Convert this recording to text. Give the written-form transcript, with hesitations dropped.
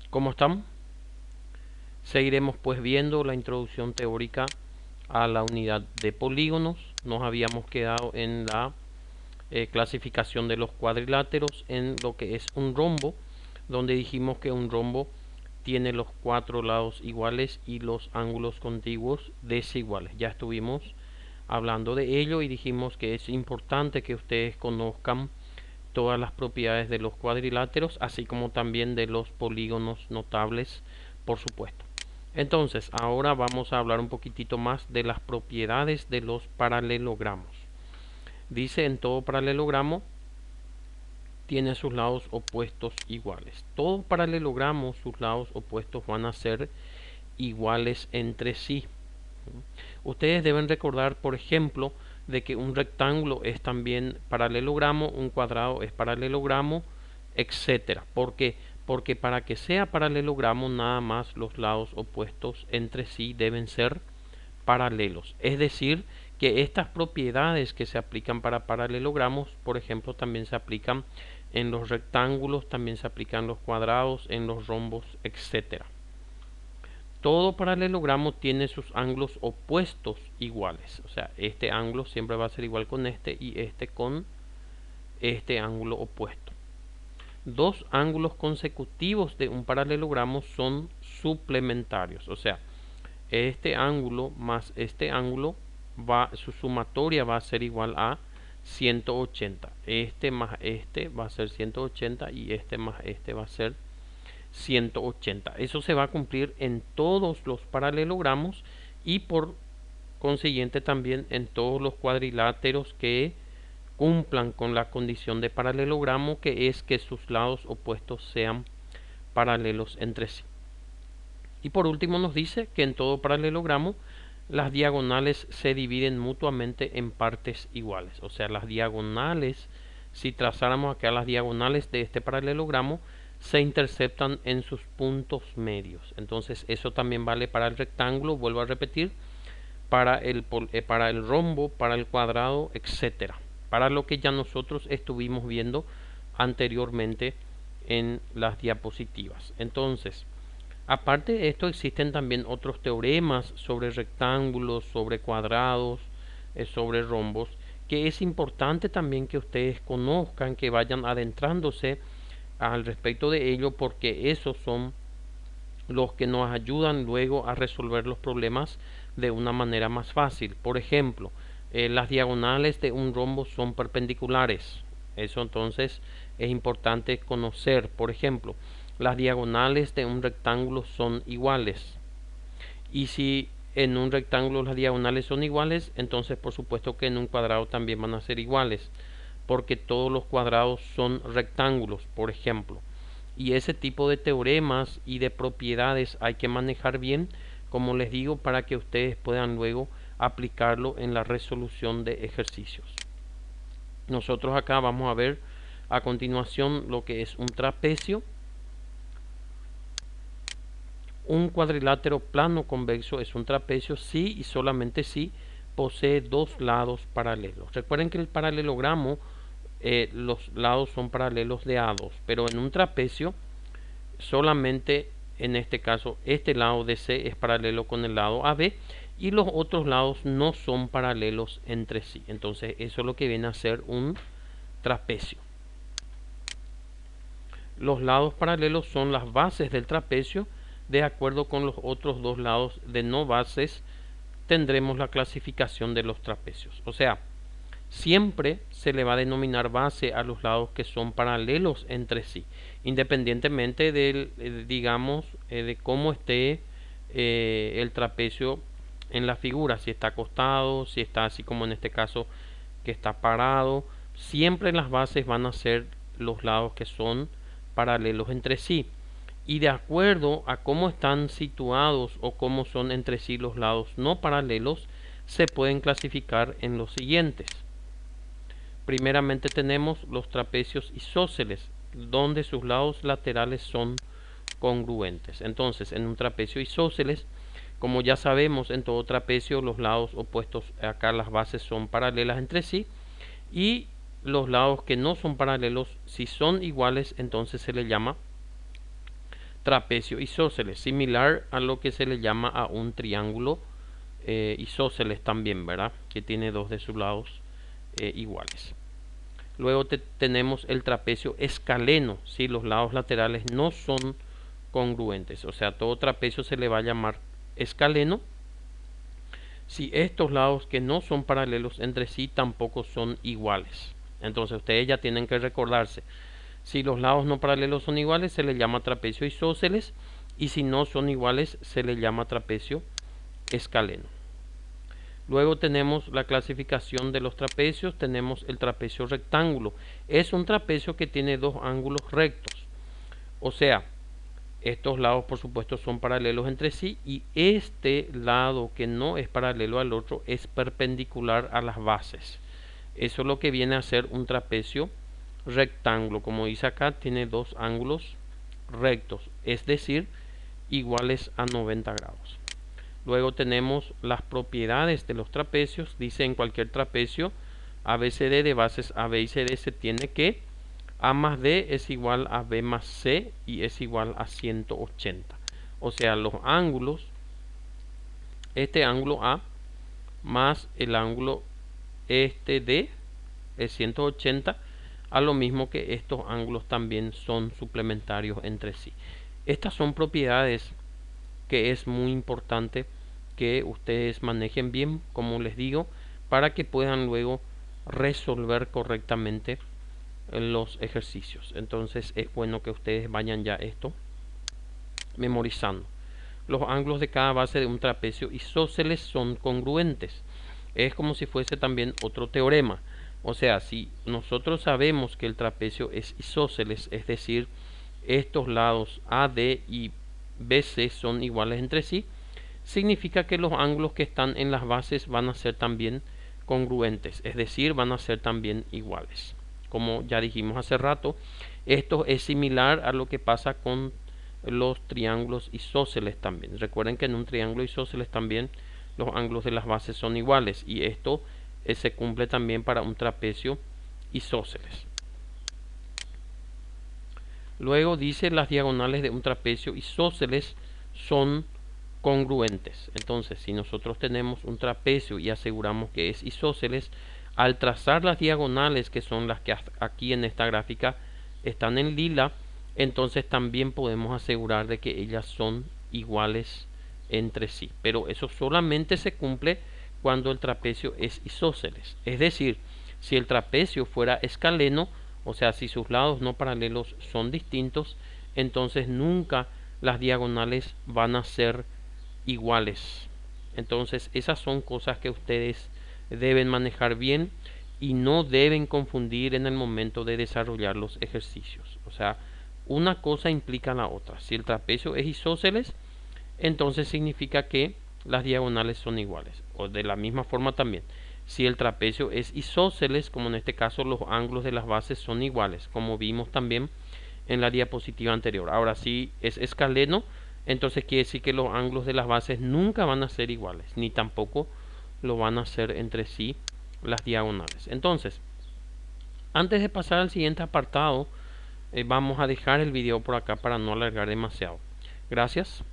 ¿Cómo están? Seguiremos pues viendo la introducción teórica a la unidad de polígonos. Nos habíamos quedado en la clasificación de los cuadriláteros en lo que es un rombo, donde dijimos que un rombo tiene los cuatro lados iguales y los ángulos contiguos desiguales. Ya estuvimos hablando de ello y dijimos que es importante que ustedes conozcan todas las propiedades de los cuadriláteros, así como también de los polígonos notables, por supuesto. Entonces, ahora vamos a hablar un poquitito más de las propiedades de los paralelogramos. Dice, en todo paralelogramo tiene sus lados opuestos iguales. Todo paralelogramo, sus lados opuestos van a ser iguales entre sí. Ustedes deben recordar, por ejemplo, de que un rectángulo es también paralelogramo, un cuadrado es paralelogramo, etcétera. ¿Por qué? Porque para que sea paralelogramo, nada más los lados opuestos entre sí deben ser paralelos. Es decir, que estas propiedades que se aplican para paralelogramos, por ejemplo, también se aplican en los rectángulos, también se aplican en los cuadrados, en los rombos, etcétera. Todo paralelogramo tiene sus ángulos opuestos iguales. O sea, este ángulo siempre va a ser igual con este y este con este ángulo opuesto. Dos ángulos consecutivos de un paralelogramo son suplementarios. O sea, este ángulo más este ángulo, su sumatoria va a ser igual a 180. Este más este va a ser 180 y este más este va a ser 180. Eso se va a cumplir en todos los paralelogramos y por consiguiente también en todos los cuadriláteros que cumplan con la condición de paralelogramo, que es que sus lados opuestos sean paralelos entre sí. Y por último nos dice que en todo paralelogramo las diagonales se dividen mutuamente en partes iguales. O sea, las diagonales, si trazáramos acá las diagonales de este paralelogramo, se interceptan en sus puntos medios. Entonces eso también vale para el rectángulo, vuelvo a repetir, para el rombo, para el cuadrado, etcétera. Para lo que ya nosotros estuvimos viendo anteriormente en las diapositivas. Entonces, aparte de esto, existen también otros teoremas sobre rectángulos, sobre cuadrados, sobre rombos, que es importante también que ustedes conozcan, que vayan adentrándose al respecto de ello, porque esos son los que nos ayudan luego a resolver los problemas de una manera más fácil. Por ejemplo, las diagonales de un rombo son perpendiculares. Eso entonces es importante conocer. Por ejemplo, las diagonales de un rectángulo son iguales. Y si en un rectángulo las diagonales son iguales, entonces por supuesto que en un cuadrado también van a ser iguales, porque todos los cuadrados son rectángulos, por ejemplo. Y ese tipo de teoremas y de propiedades hay que manejar bien, como les digo, para que ustedes puedan luego aplicarlo en la resolución de ejercicios. Nosotros acá vamos a ver a continuación lo que es un trapecio. Un cuadrilátero plano convexo es un trapecio si y solamente si posee dos lados paralelos. Recuerden que el paralelogramo, los lados son paralelos de A2, pero en un trapecio solamente en este caso este lado de C es paralelo con el lado AB y los otros lados no son paralelos entre sí. Entonces eso es lo que viene a ser un trapecio. Los lados paralelos son las bases del trapecio. De acuerdo con los otros dos lados de no bases, tendremos la clasificación de los trapecios. O sea, siempre se le va a denominar base a los lados que son paralelos entre sí, independientemente del, digamos, de cómo esté el trapecio en la figura, si está acostado, si está así como en este caso que está parado. Siempre las bases van a ser los lados que son paralelos entre sí, y de acuerdo a cómo están situados o cómo son entre sí los lados no paralelos, se pueden clasificar en los siguientes. Primeramente tenemos los trapecios isósceles, donde sus lados laterales son congruentes. Entonces, en un trapecio isósceles, como ya sabemos, en todo trapecio los lados opuestos, acá las bases son paralelas entre sí, y los lados que no son paralelos, si son iguales, entonces se le llama trapecio isósceles, similar a lo que se le llama a un triángulo isósceles también, ¿verdad? Que tiene dos de sus lados iguales. Luego tenemos el trapecio escaleno, si los lados laterales no son congruentes, o sea, todo trapecio se le va a llamar escaleno si estos lados que no son paralelos entre sí tampoco son iguales. Entonces ustedes ya tienen que recordarse, si los lados no paralelos son iguales se le llama trapecio isósceles, y si no son iguales se le llama trapecio escaleno. Luego tenemos la clasificación de los trapecios. Tenemos el trapecio rectángulo. Es un trapecio que tiene dos ángulos rectos. O sea, estos lados por supuesto son paralelos entre sí, y este lado que no es paralelo al otro es perpendicular a las bases. Eso es lo que viene a ser un trapecio rectángulo. Como dice acá, tiene dos ángulos rectos, es decir, iguales a 90 grados. Luego tenemos las propiedades de los trapecios. Dice en cualquier trapecio ABCD de bases AB y CD se tiene que A más D es igual a B más C y es igual a 180. O sea, los ángulos, este ángulo A más el ángulo este D es 180, a lo mismo que estos ángulos también son suplementarios entre sí. Estas son propiedades que es muy importante que ustedes manejen bien, como les digo, para que puedan luego resolver correctamente los ejercicios. Entonces es bueno que ustedes vayan ya esto memorizando. Los ángulos de cada base de un trapecio isósceles son congruentes. Es como si fuese también otro teorema. O sea, si nosotros sabemos que el trapecio es isósceles, es decir, estos lados AD y BC son iguales entre sí, significa que los ángulos que están en las bases van a ser también congruentes, es decir, van a ser también iguales. Como ya dijimos hace rato, esto es similar a lo que pasa con los triángulos isósceles también. Recuerden que en un triángulo isósceles también los ángulos de las bases son iguales, y esto se cumple también para un trapecio isósceles. Luego dice las diagonales de un trapecio isósceles son congruentes. Entonces, si nosotros tenemos un trapecio y aseguramos que es isósceles, al trazar las diagonales, que son las que aquí en esta gráfica están en lila, entonces también podemos asegurar de que ellas son iguales entre sí. Pero eso solamente se cumple cuando el trapecio es isósceles. Es decir, si el trapecio fuera escaleno, o sea, si sus lados no paralelos son distintos, entonces nunca las diagonales van a ser iguales. Entonces esas son cosas que ustedes deben manejar bien y no deben confundir en el momento de desarrollar los ejercicios. O sea, una cosa implica la otra. Si el trapecio es isósceles, entonces significa que las diagonales son iguales. O de la misma forma también, si el trapecio es isósceles, como en este caso los ángulos de las bases son iguales, como vimos también en la diapositiva anterior. Ahora, si es escaleno, entonces quiere decir que los ángulos de las bases nunca van a ser iguales, ni tampoco lo van a hacer entre sí las diagonales. Entonces, antes de pasar al siguiente apartado, vamos a dejar el video por acá para no alargar demasiado. Gracias.